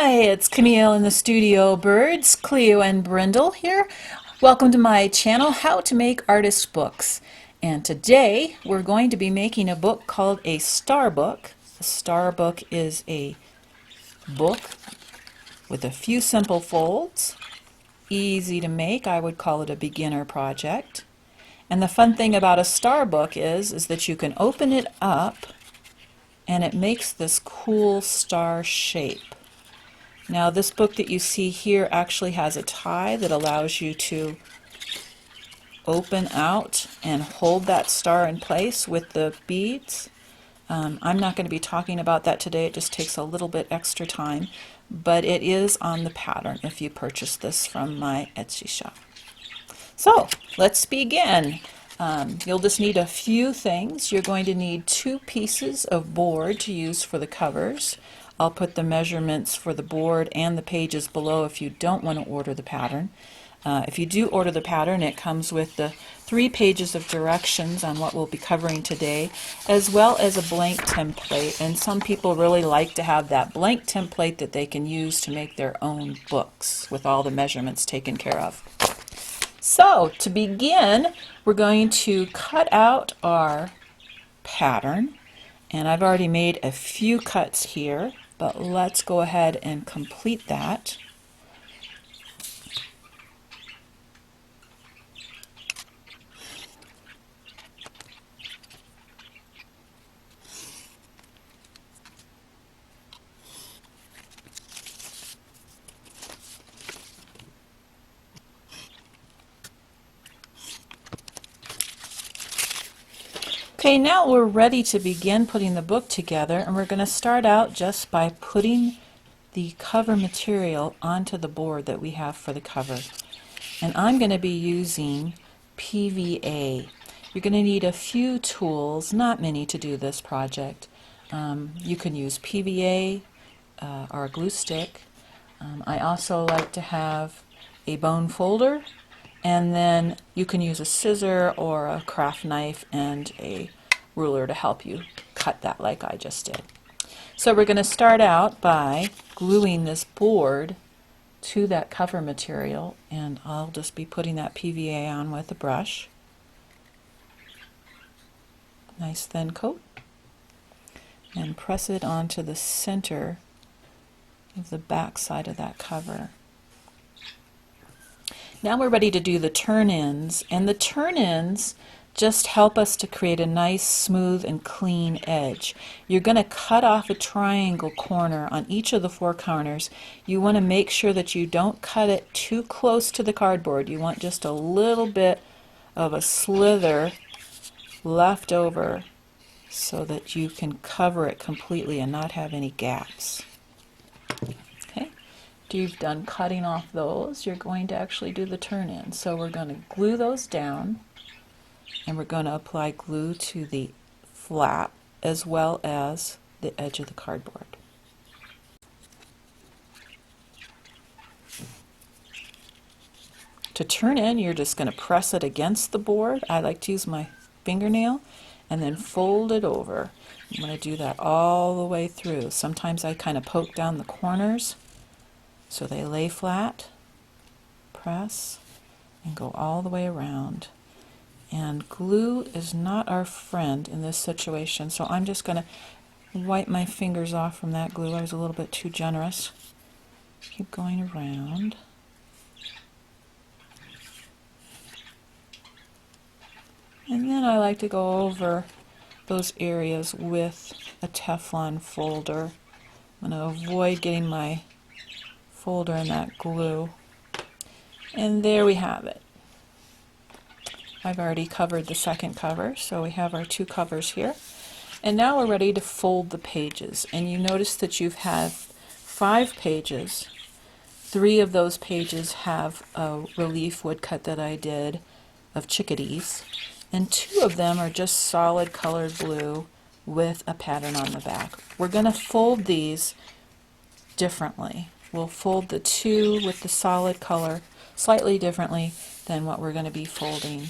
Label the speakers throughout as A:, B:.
A: Hi, it's Camille in the studio birds, Cleo and Brindle here. Welcome to my channel, How to Make Artist Books. And today we're going to be making a book called a star book. A star book is a book with a few simple folds, easy to make. I would call it a beginner project. And the fun thing about a star book is that you can open it up and it makes this cool star shape. Now this book that you see here actually has a tie that allows you to open out and hold that star in place with the beads. I'm not going to be talking about that today, it just takes a little bit extra time, but it is on the pattern if you purchase this from my Etsy shop. So let's begin. You'll just need a few things. You're going to need 2 pieces of board to use for the covers. I'll put the measurements for the board and the pages below if you don't want to order the pattern. If you do order the pattern, it comes with the 3 pages of directions on what we'll be covering today, as well as a blank template. And some people really like to have that blank template that they can use to make their own books with all the measurements taken care of. So to begin, we're going to cut out our pattern, and I've already made a few cuts here, but let's go ahead and complete that. Okay, now we're ready to begin putting the book together, and we're going to start out just by putting the cover material onto the board that we have for the cover. And I'm going to be using PVA. You're going to need a few tools, not many, to do this project. You can use PVA or a glue stick. I also like to have a bone folder, and then you can use a scissor or a craft knife and a ruler to help you cut that like I just did. So we're going to start out by gluing this board to that cover material, and I'll just be putting that PVA on with a brush. Nice thin coat. And press it onto the center of the back side of that cover. Now we're ready to do the turn-ins, and the turn-ins just help us to create a nice, smooth, and clean edge. You're going to cut off a triangle corner on each of the 4 corners. You want to make sure that you don't cut it too close to the cardboard. You want just a little bit of a slither left over so that you can cover it completely and not have any gaps. After you've done cutting off those, you're going to actually do the turn-in. So we're going to glue those down, and we're going to apply glue to the flap as well as the edge of the cardboard. To turn in, you're just going to press it against the board. I like to use my fingernail and then fold it over. I'm going to do that all the way through. Sometimes I kind of poke down the corners so they lay flat, press, and go all the way around. And glue is not our friend in this situation, so I'm just going to wipe my fingers off from that glue. I was a little bit too generous. Keep going around. And then I like to go over those areas with a Teflon folder. I'm going to avoid getting my folder in that glue. And there we have it. I've already covered the second cover, so we have our 2 covers here. And now we're ready to fold the pages. And you notice that you've had 5 pages. 3 of those pages have a relief woodcut that I did of chickadees, and 2 of them are just solid colored blue with a pattern on the back. We're going to fold these differently. We'll fold the 2 with the solid color slightly differently than what we're going to be folding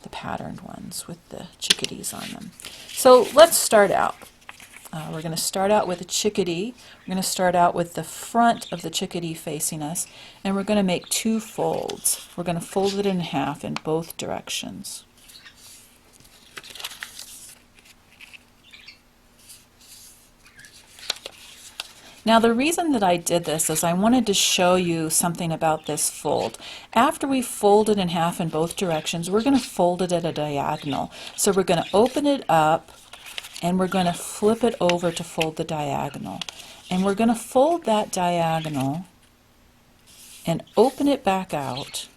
A: the patterned ones with the chickadees on them. So let's start out. We're going to start out with a chickadee. We're going to start out with the front of the chickadee facing us, and we're going to make 2 folds. We're going to fold it in half in both directions. Now the reason that I did this is I wanted to show you something about this fold. After we fold it in half in both directions, we're going to fold it at a diagonal. So we're going to open it up and we're going to flip it over to fold the diagonal. And we're going to fold that diagonal and open it back out.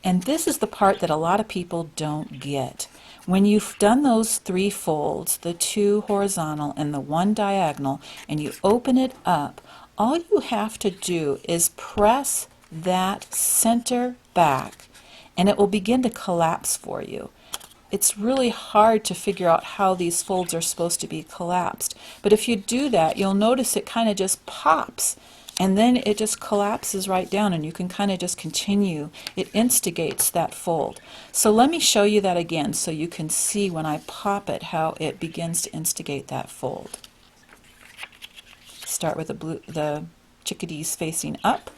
A: And this is the part that a lot of people don't get. When you've done those 3 folds, the 2 horizontal and the 1 diagonal, and you open it up, all you have to do is press that center back and it will begin to collapse for you. It's really hard to figure out how these folds are supposed to be collapsed. But if you do that, you'll notice it kind of just pops and then it just collapses right down and you can kind of just continue. It instigates that fold. So let me show you that again so you can see when I pop it how it begins to instigate that fold. Start with the chickadees facing up.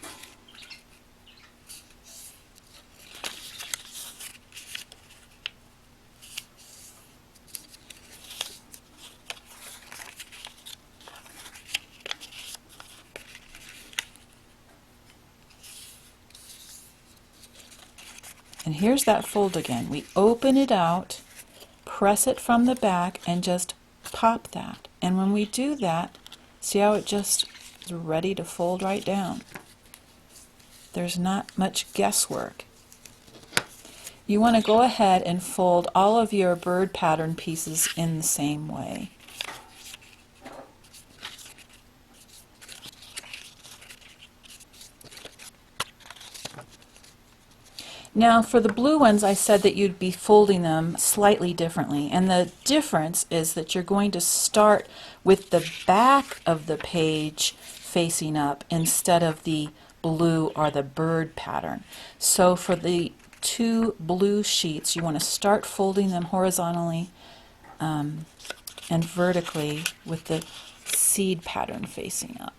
A: And here's that fold again. We open it out, press it from the back, and just pop that. And when we do that, see how it just is ready to fold right down. There's not much guesswork. You want to go ahead and fold all of your bird pattern pieces in the same way. Now for the blue ones, I said that you'd be folding them slightly differently, and the difference is that you're going to start with the back of the page facing up instead of the blue or the bird pattern. So for the 2 blue sheets, you want to start folding them horizontally and vertically with the seed pattern facing up.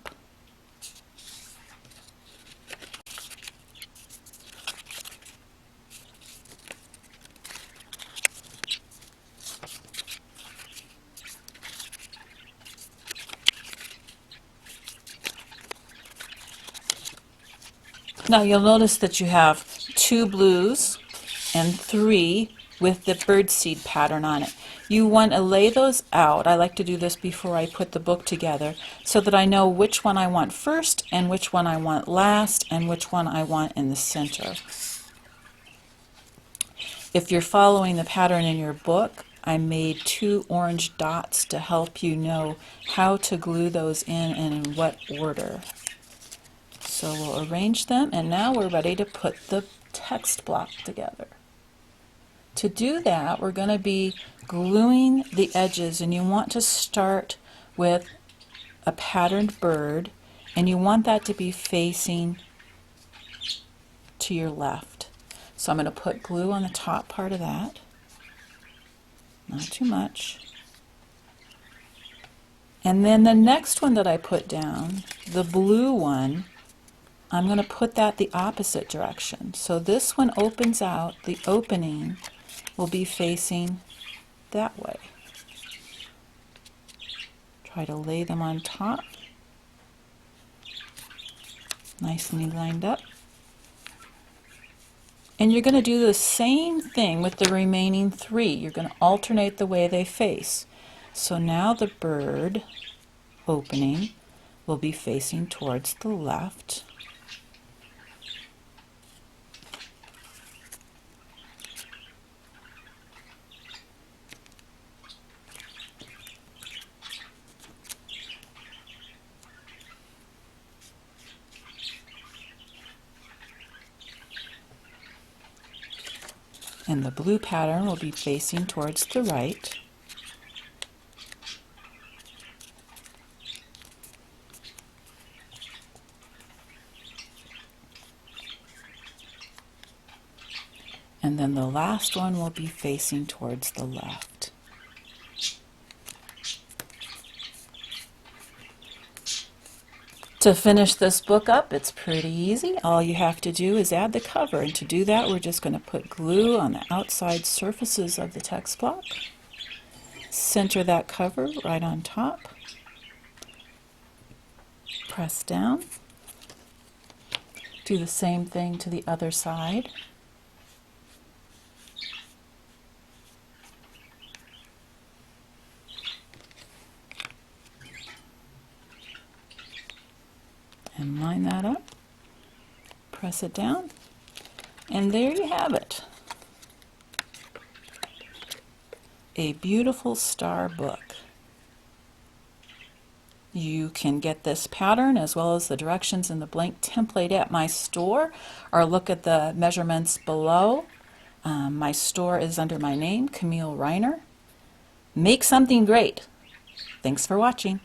A: Now you'll notice that you have 2 blues and 3 with the birdseed pattern on it. You want to lay those out. I like to do this before I put the book together so that I know which one I want first and which one I want last and which one I want in the center. If you're following the pattern in your book, I made 2 orange dots to help you know how to glue those in and in what order. So we'll arrange them, and now we're ready to put the text block together. To do that, we're going to be gluing the edges, and you want to start with a patterned bird, and you want that to be facing to your left. So I'm going to put glue on the top part of that, not too much. And then the next one that I put down, the blue one, I'm going to put that the opposite direction. So this one opens out, the opening will be facing that way. Try to lay them on top, nicely lined up. And you're going to do the same thing with the remaining 3. You're going to alternate the way they face. So now the bird opening will be facing towards the left. And the blue pattern will be facing towards the right. And then the last one will be facing towards the left. To finish this book up, it's pretty easy. All you have to do is add the cover, and to do that, we're just going to put glue on the outside surfaces of the text block. Center that cover right on top. Press down. Do the same thing to the other side. And line that up. Press it down. And there you have it. A beautiful star book. You can get this pattern as well as the directions in the blank template at my store, or look at the measurements below. My store is under my name, Camille Riner. Make something great. Thanks for watching.